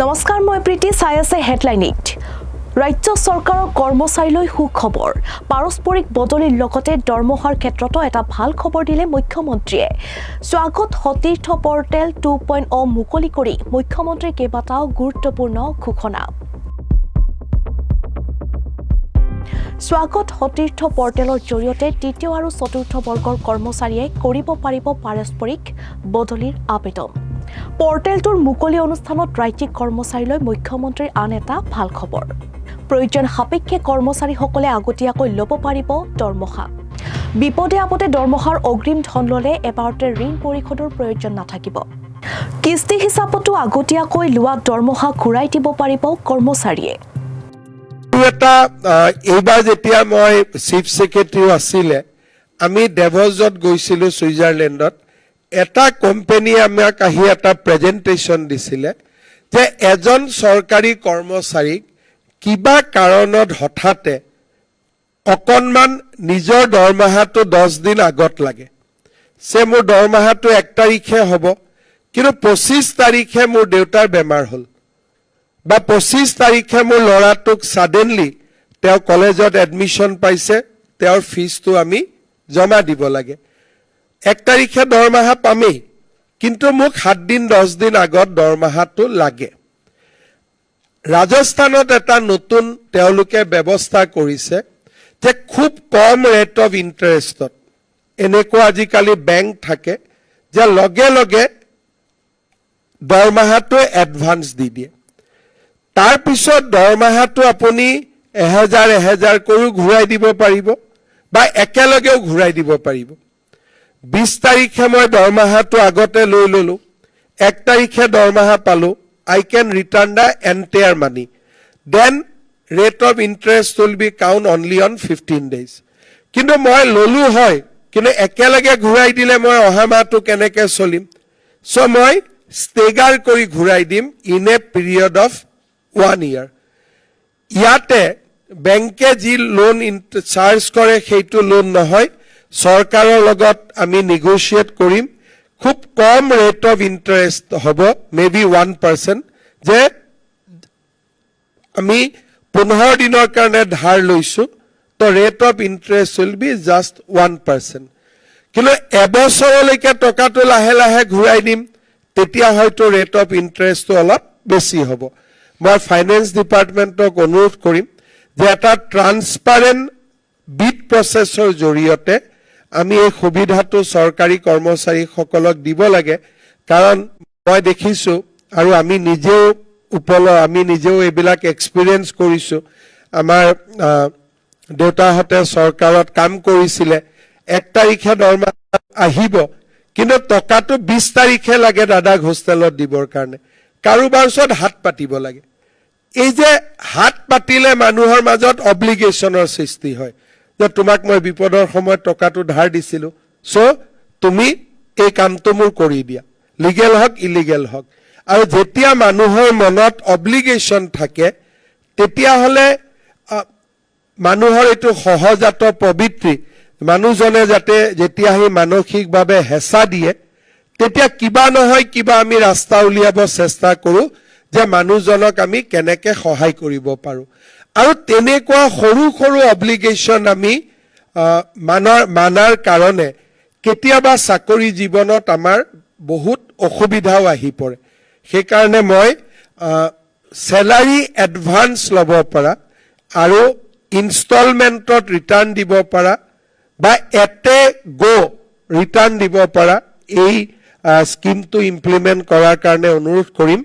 নমস্কাৰ মই প্ৰীতি চাই আছে হেডলাইন 8 ৰাজ্য চৰকাৰৰ কৰ্মচাৰীলৈ সুখবৰ পাৰস্পৰিক বদলিৰ লগতে দৰমহাৰ ক্ষেত্ৰতো এটা ভাল খবৰ দিলে মুখ্যমন্ত্ৰীয়ে স্বাগত সতীৰ্থ পৰ্টেল 2.0 মুকলি কৰি মুখ্যমন্ত্ৰীৰ কেইবাটাও গুৰুত্বপূৰ্ণ ঘোষণা স্বাগত সতীৰ্থ পৰ্টেলৰ জৰিয়তে তৃতীয় আৰু চতুৰ্থ বৰ্গৰ কৰ্মচাৰীয়ে কৰিব পাৰিব পাৰস্পৰিক বদলিৰ আবেদন পৰ্টেলটোৰ মুকলি অনুষ্ঠানত ৰাজ্যিক কৰ্মচাৰীলৈ মুখ্যমন্ত্ৰীৰ আন এটা ভাল খবৰ প্ৰয়োজন সাপেক্ষে কৰ্মচাৰীসকলে আগতীয়াকৈ ল'ব পাৰিব দৰমহা বিপদে আপদে দৰমহাৰ অগ্ৰিম ধন ল'লে এবাৰতে ঋণ পৰিশোধৰ প্ৰয়োজন নাথাকিব কিস্তি হিচাপতো আগতীয়াকৈ লোৱা দৰমহা ঘূৰাই দিব পাৰিব কৰ্মচাৰীয়ে এটা এইবাৰ যেতিয়া মই চিফ সেক্ৰেটাৰী আছিলে আমি ডেভছত গৈছিলো সুইজাৰলেণ্ডত এটা কোম্পানী আমাক আহি এটা প্ৰেজেন্টেশন দিছিলে যে এজন সৰকাৰী কৰ্মচাৰীক কিবা কাৰণত হঠাতে অকনমান নিজৰ দৰমহাটো 10 দিন আগত লাগে সে মোৰ দৰমহাটো 1 তাৰিখে হ'ব কিন্তু 25 তাৰিখে মোৰ দেউতাৰ বেমাৰ হ'ল বা 25 তাৰিখে মোৰ লৰাটোক সাডেনলি তেওঁ কলেজত এডমিশন পাইছে তেওঁৰ ফিজটো আমি জমা দিব লাগে 1 তাৰিখে দৰমহা পামেই কিন্তু মোক 7 দিন 10 দিন আগত দৰমহাটো লাগে ৰাজস্থানত এটা নতুন তেওঁলোকে ব্যৱস্থা কৰিছে যে খুব কম ৰেট অফ ইন্টাৰেষ্টত এনেকুৱা আজিকালি বেংক থাকে যে লগে লগে দৰমহাটো এডভান্স দি দিয়ে তাৰ পিছত দৰমহাটো আপুনি 1000 কৰি ঘূৰাই দিব পাৰিব বা একেলগেও ঘূৰাই দিব পাৰিব 20 তাৰিখে মই দৰমহাটো আগতে লৈ ললো 1 তাৰিখে দৰমহা পালো I can return the entire money then rate of interest will be count only on 15 days কিন্তু মই ললো হয় কিন্তু একেলগে ঘূৰাই দিলে মই অহা মাহটো কেনেকৈ চলিম সো মই ষ্টেগাৰ কৰি ঘূৰাই দিম in a period of 1 year ইয়াতে বেংকে যি লোন চাৰ্জ কৰে সেইটো লোন নহয় সৰকাৰৰ লগত আমি নেগোশিয়েট কৰিম খুব কম ৰেট অফ ইন্টাৰেষ্ট হ'ব মেবি 1% যে আমি 15 দিনৰ কাৰণে ধাৰ লৈছো তো rate of interest will be just 1% কিন্তু এবছৰলৈকে টকাটো লাহে লাহে ঘূৰাই দিম তেতিয়া হয়তো ৰেট অফ ইন্টাৰেষ্টটো অলপ বেছি হ'ব মই ফাইনেন্স ডিপাৰ্টমেণ্টক অনুৰোধ কৰিম যে এটা ট্ৰান্সপাৰেন্ট বিড প্ৰসেছৰ জৰিয়তে আমি এই সুবিধাটো সৰকাৰী কৰ্মচাৰীসকলক দিব লাগে কাৰণ মই দেখিছো আৰু আমি নিজেও এইবিলাক এক্সপেৰিয়েন্স কৰিছো আমাৰ দেউতাহঁতে চৰকাৰত কাম কৰিছিলে 1 তাৰিখে দৰমহা আহিব কিন্তু টকাটো 20 তাৰিখে লাগে দাদাক হোষ্টেলত দিবৰ কাৰণে কাৰোবাৰ ওচৰত হাত পাতিব লাগে এই যে হাত পাতিলে মানুহৰ মাজত অব্লিগেশনৰ সৃষ্টি হয় যে তোমাক মই বিপদৰ সময়ত টকাটো ধাৰ দিছিলো সো তুমি এই কামটো মোৰ কৰি দিয়া লিগেল হক ইলিগেল হক আৰু যেতিয়া মানুহৰ মনত অব্লিগেশন থাকে তেতিয়া হলে মানুহৰ এটো সহজাত পবিত্ৰী মানুহজনে যাতে যেতিয়া হি মানসিকভাৱে হেঁচা দিয়ে তেতিয়া কিবা নহয় কিবা আমি ৰাস্তা উলিয়াব চেষ্টা কৰো যে মানুহজনক আমি কেনেকৈ সহায় কৰিব পাৰো আৰু তেনেকুৱা সৰু সৰু অব্লিগেশন আমি মানাৰ কাৰণে কেতিয়াবা চাকৰি জীৱনত আমাৰ বহুত অসুবিধাও আহি পৰে সেই কাৰণে মই স্যালাৰি এডভান্স ল'ব পৰা আৰু ইনষ্টলমেন্টত ৰিটাৰ্ণ দিব পৰা বা এতে গো ৰিটাৰ্ণ দিব পৰা এই স্কিমটো ইমপ্লিমেন্ট কৰাৰ কাৰণে অনুৰোধ কৰিম